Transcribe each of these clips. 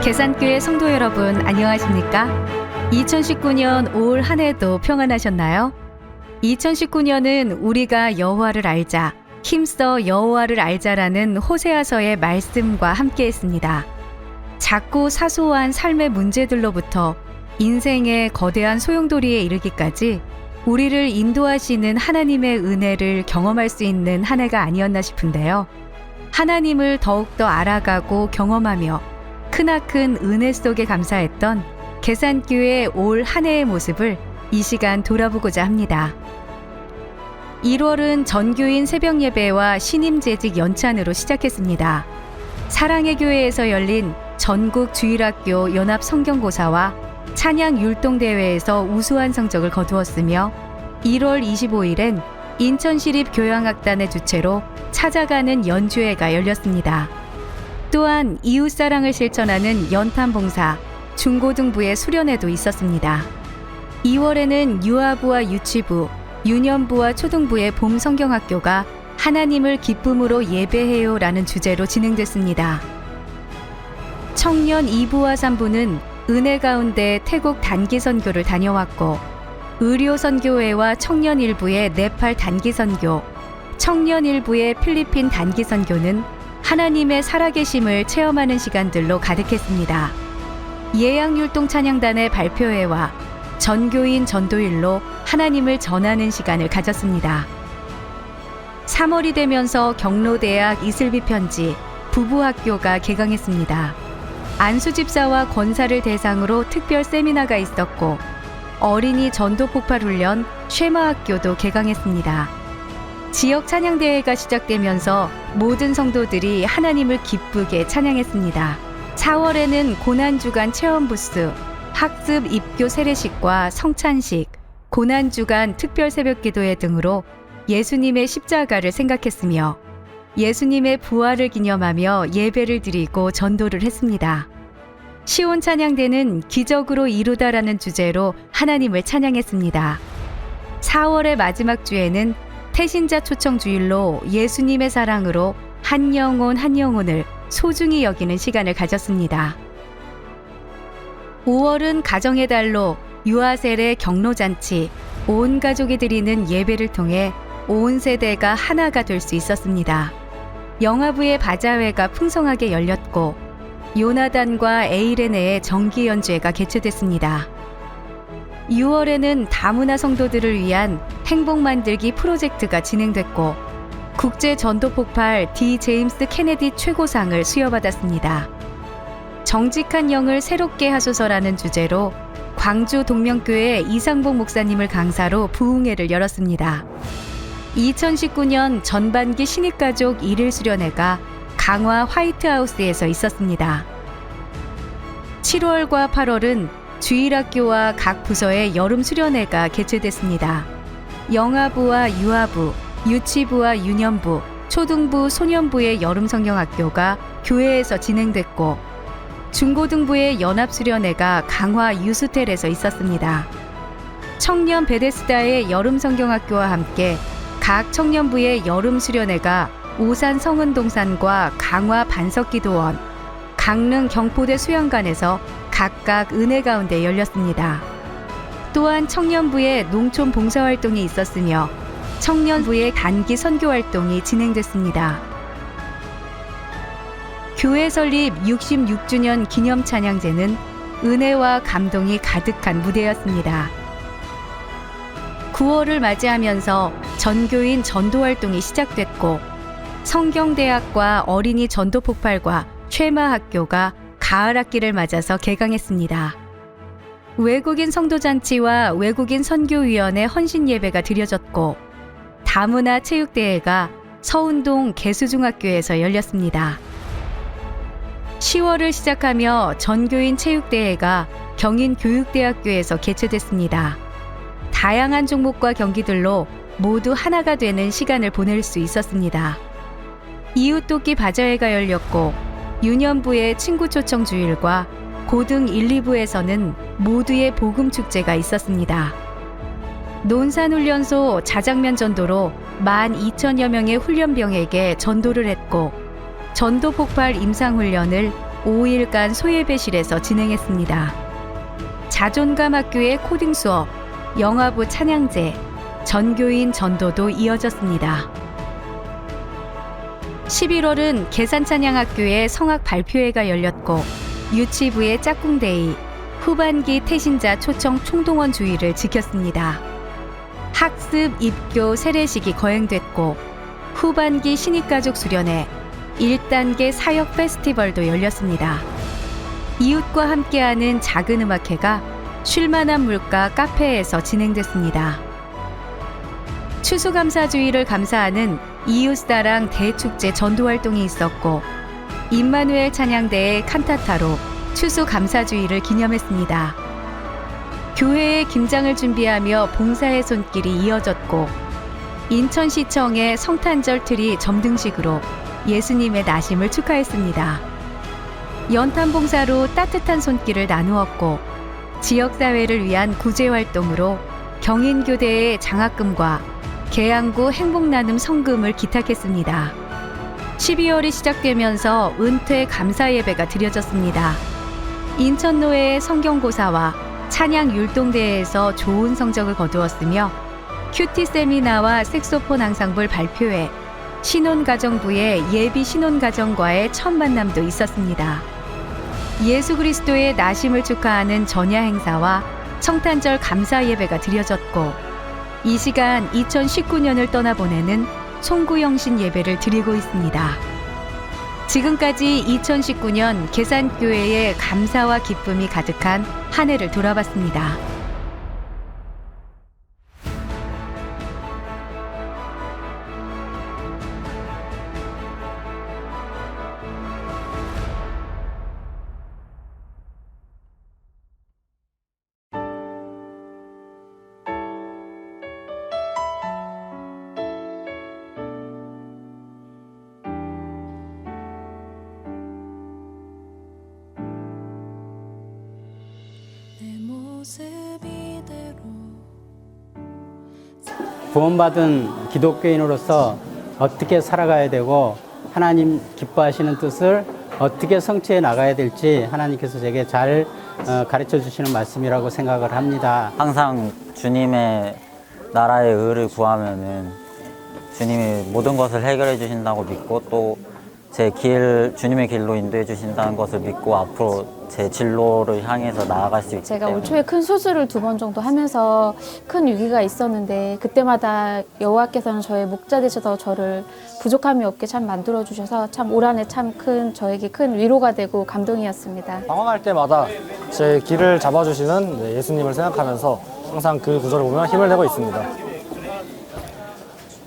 계산교회 성도 여러분, 안녕하십니까? 2019년 올 한 해도 평안하셨나요? 2019년은 우리가 여호와를 알자, 힘써 여호와를 알자라는 호세아서의 말씀과 함께했습니다. 작고 사소한 삶의 문제들로부터 인생의 거대한 소용돌이에 이르기까지 우리를 인도하시는 하나님의 은혜를 경험할 수 있는 한 해가 아니었나 싶은데요. 하나님을 더욱더 알아가고 경험하며 크나큰 은혜 속에 감사했던 계산교회 올 한 해의 모습을 이 시간 돌아보고자 합니다. 1월은 전교인 새벽 예배와 신임 재직 연찬으로 시작했습니다. 사랑의 교회에서 열린 전국 주일학교 연합 성경고사와 찬양 율동대회에서 우수한 성적을 거두었으며 1월 25일엔 인천시립 교향악단의 주최로 찾아가는 연주회가 열렸습니다. 또한 이웃사랑을 실천하는 연탄봉사, 중고등부의 수련회도 있었습니다. 2월에는 유아부와 유치부, 유년부와 초등부의 봄 성경학교가 하나님을 기쁨으로 예배해요라는 주제로 진행됐습니다. 청년 2부와 3부는 은혜 가운데 태국 단기 선교를 다녀왔고, 의료 선교회와 청년 1부의 네팔 단기 선교, 청년 1부의 필리핀 단기 선교는 하나님의 살아계심을 체험하는 시간들로 가득했습니다. 예양율동 찬양단의 발표회와 전교인 전도일로 하나님을 전하는 시간을 가졌습니다. 3월이 되면서 경로대학 이슬비 편지 부부학교가 개강했습니다. 안수집사와 권사를 대상으로 특별 세미나가 있었고, 어린이 전도폭발훈련 쉐마학교도 개강했습니다. 지역 찬양대회가 시작되면서 모든 성도들이 하나님을 기쁘게 찬양했습니다. 4월에는 고난주간 체험부스, 학습 입교 세례식과 성찬식, 고난주간 특별 새벽기도회 등으로 예수님의 십자가를 생각했으며 예수님의 부활을 기념하며 예배를 드리고 전도를 했습니다. 시온 찬양대는 기적으로 이루다라는 주제로 하나님을 찬양했습니다. 4월의 마지막 주에는 태신자 초청 주일로 예수님의 사랑으로 한 영혼 한 영혼을 소중히 여기는 시간을 가졌습니다. 5월은 가정의 달로 유아세례 경로잔치, 온 가족이 드리는 예배를 통해 온 세대가 하나가 될 수 있었습니다. 영화부의 바자회가 풍성하게 열렸고, 요나단과 에이레네의 정기 연주회가 개최됐습니다. 6월에는 다문화 성도들을 위한 행복 만들기 프로젝트가 진행됐고, 국제 전도 폭발 D 제임스 케네디 최고상을 수여받았습니다. 정직한 영을 새롭게 하소서라는 주제로 광주 동명교회 이상복 목사님을 강사로 부흥회를 열었습니다. 2019년 전반기 신입가족 1일 수련회가 강화 화이트하우스에서 있었습니다. 7월과 8월은 주일학교와 각 부서의 여름 수련회가 개최됐습니다. 영아부와 유아부, 유치부와 유년부, 초등부, 소년부의 여름 성경학교가 교회에서 진행됐고, 중고등부의 연합 수련회가 강화 유스텔에서 있었습니다. 청년 베데스다의 여름 성경학교와 함께 각 청년부의 여름 수련회가 오산 성은동산과 강화 반석기도원, 강릉 경포대 수영관에서 각각 은혜 가운데 열렸습니다. 또한 청년부의 농촌 봉사활동이 있었으며 청년부의 단기 선교활동이 진행됐습니다. 교회 설립 66주년 기념 찬양제는 은혜와 감동이 가득한 무대였습니다. 9월을 맞이하면서 전교인 전도활동이 시작됐고, 성경대학과 어린이 전도폭발과 쉐마학교가 가을 학기를 맞아서 개강했습니다. 외국인 성도잔치와 외국인 선교위원회 헌신예배가 드려졌고, 다문화 체육대회가 서운동 개수중학교에서 열렸습니다. 10월을 시작하며 전교인 체육대회가 경인교육대학교에서 개최됐습니다. 다양한 종목과 경기들로 모두 하나가 되는 시간을 보낼 수 있었습니다. 이웃돕기 바자회가 열렸고, 유년부의 친구초청 주일과 고등 1, 2부에서는 모두의 복음축제가 있었습니다. 논산훈련소 자장면 전도로 12,000여 명의 훈련병에게 전도를 했고, 전도폭발 임상훈련을 5일간 소예배실에서 진행했습니다. 자존감학교의 코딩 수업, 영화부 찬양제, 전교인 전도도 이어졌습니다. 11월은 계산찬양학교의 성악 발표회가 열렸고 유치부의 짝꿍데이, 후반기 태신자 초청 총동원 주의를 지켰습니다. 학습, 입교, 세례식이 거행됐고 후반기 신입가족 수련회, 1단계 사역 페스티벌도 열렸습니다. 이웃과 함께하는 작은 음악회가 쉴만한 물가 카페에서 진행됐습니다. 추수감사주의를 감사하는 이웃사랑 대축제 전도활동이 있었고 임마누엘 찬양대의 칸타타로 추수감사주의를 기념했습니다. 교회의 김장을 준비하며 봉사의 손길이 이어졌고 인천시청의 성탄절 트리 점등식으로 예수님의 나심을 축하했습니다. 연탄봉사로 따뜻한 손길을 나누었고 지역사회를 위한 구제활동으로 경인교대의 장학금과 계양구 행복나눔 성금을 기탁했습니다. 12월이 시작되면서 은퇴 감사예배가 드려졌습니다. 인천노회의 성경고사와 찬양 율동대회에서 좋은 성적을 거두었으며 큐티 세미나와 색소폰 앙상블 발표회, 신혼가정부의 예비 신혼가정과의 첫 만남도 있었습니다. 예수 그리스도의 나심을 축하하는 전야 행사와 성탄절 감사 예배가 드려졌고 이 시간 2019년을 떠나보내는 송구영신 예배를 드리고 있습니다. 지금까지 2019년 계산교회의 감사와 기쁨이 가득한 한 해를 돌아봤습니다. 구원받은 기독교인으로서 어떻게 살아가야 되고 하나님 기뻐하시는 뜻을 어떻게 성취해 나가야 될지 하나님께서 제게 잘 가르쳐 주시는 말씀이라고 생각을 합니다. 항상 주님의 나라의 의를 구하면은 주님이 모든 것을 해결해 주신다고 믿고 또 제 주님의 길로 인도해 주신다는 것을 믿고 앞으로 제 진로를 향해서 나아갈 수 있기 제가 때문에. 올 초에 큰 수술을 2번 정도 하면서 큰 위기가 있었는데 그때마다 여호와께서는 저의 목자 되셔서 저를 부족함이 없게 참 만들어 주셔서 참 올 한 해 참 저에게 큰 위로가 되고 감동이었습니다. 방황할 때마다 제 길을 잡아주시는 예수님을 생각하면서 항상 그 구절을 보면 힘을 내고 있습니다.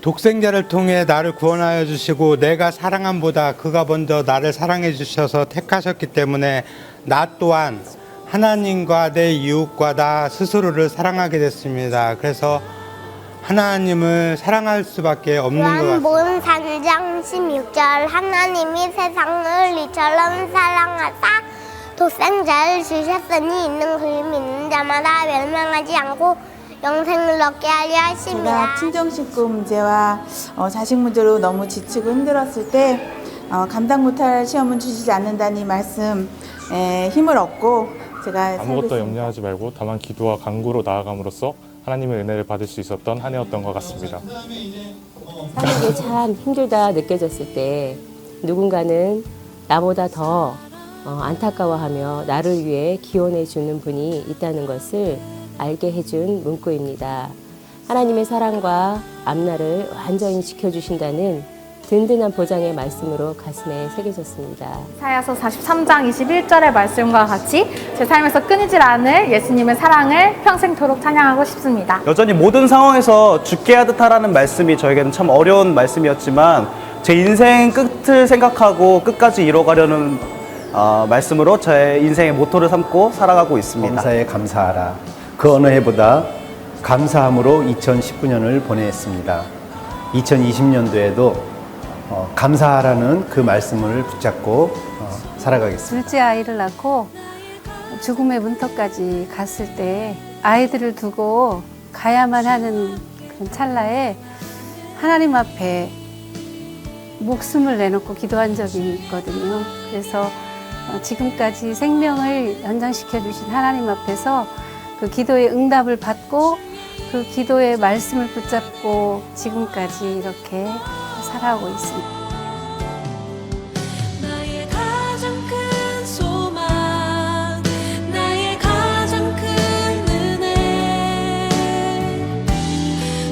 독생자를 통해 나를 구원하여 주시고 내가 사랑함보다 그가 먼저 나를 사랑해 주셔서 택하셨기 때문에 나 또한 하나님과 내 이웃과 나 스스로를 사랑하게 됐습니다. 그래서 하나님을 사랑할 수밖에 없는 것 같습니다. 요한복음 3장 16절 하나님이 세상을 이처럼 사랑하사 독생자를 주셨으니 있는 그를 믿는 자마다 멸망하지 않고 영생을 얻게 하려 하심이라. 제가 친정식구 문제와 자식 문제로 너무 지치고 힘들었을 때 감당 못할 시험은 주시지 않는다는 이 말씀 힘을 얻고 제가 아무것도 염려하지 말고 다만 기도와 간구로 나아감으로써 하나님의 은혜를 받을 수 있었던 한 해였던 것 같습니다. 사는 게 참 힘들다 느껴졌을 때 누군가는 나보다 더 안타까워하며 나를 위해 기원해 주는 분이 있다는 것을 알게 해준 문구입니다. 하나님의 사랑과 앞날을 완전히 지켜주신다는 든든한 보장의 말씀으로 가슴에 새겨졌습니다. 이사야서 43장 21절의 말씀과 같이 제 삶에서 끊이질 않을 예수님의 사랑을 평생토록 찬양하고 싶습니다. 여전히 모든 상황에서 죽게 하듯 하라는 말씀이 저에게는 참 어려운 말씀이었지만 제 인생 끝을 생각하고 끝까지 이뤄가려는 말씀으로 제 인생의 모토를 삼고 살아가고 있습니다. 범사에 감사하라. 그 어느 해보다 감사함으로 2019년을 보냈습니다. 2020년도에도 감사하라는 그 말씀을 붙잡고 살아가겠습니다. 둘째 아이를 낳고 죽음의 문턱까지 갔을 때 아이들을 두고 가야만 하는 그 찰나에 하나님 앞에 목숨을 내놓고 기도한 적이 있거든요. 그래서 지금까지 생명을 연장시켜 주신 하나님 앞에서 그 기도의 응답을 받고 그 기도의 말씀을 붙잡고 지금까지 이렇게 살아오고 있습니다. 나의 가장 큰 소망, 나의 가장 큰 은혜,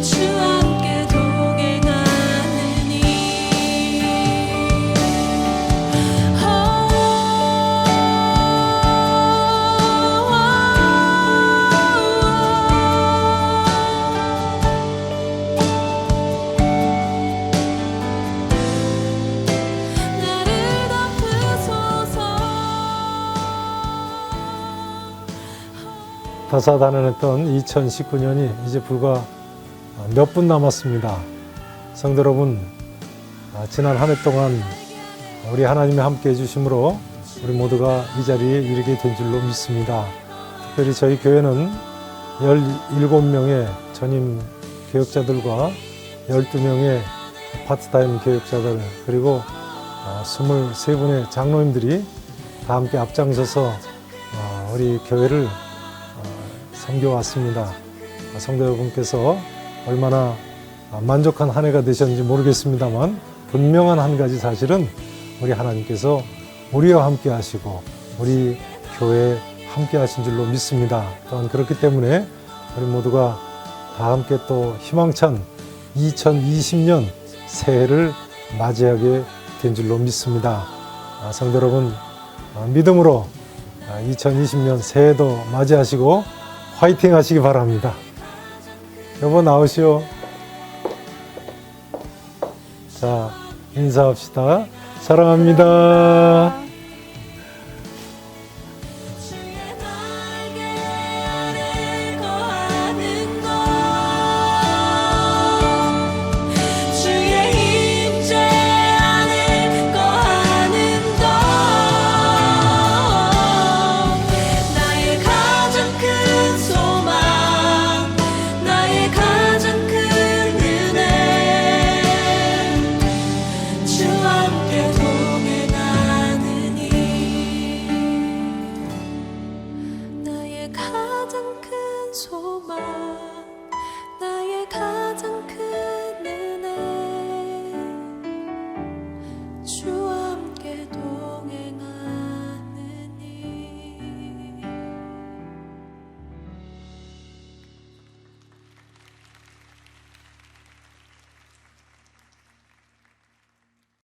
주와 함께 동행하느니. 다사다난했던 2019년이 이제 불과 몇 분 남았습니다. 성도 여러분, 지난 한 해 동안 우리 하나님이 함께 해주심으로 우리 모두가 이 자리에 이르게 된 줄로 믿습니다. 특별히 저희 교회는 17명의 전임 교역자들과 12명의 파트타임 교역자들 그리고 23분의 장로님들이 다 함께 앞장서서 우리 교회를 섬겨왔습니다. 성도 여러분께서 얼마나 만족한 한 해가 되셨는지 모르겠습니다만 분명한 한 가지 사실은 우리 하나님께서 우리와 함께 하시고 우리 교회에 함께 하신 줄로 믿습니다. 또한 그렇기 때문에 우리 모두가 다 함께 또 희망찬 2020년 새해를 맞이하게 된 줄로 믿습니다. 성도 여러분, 믿음으로 2020년 새해도 맞이하시고 화이팅 하시기 바랍니다. 여보 나오시오. 자, 인사합시다. 사랑합니다.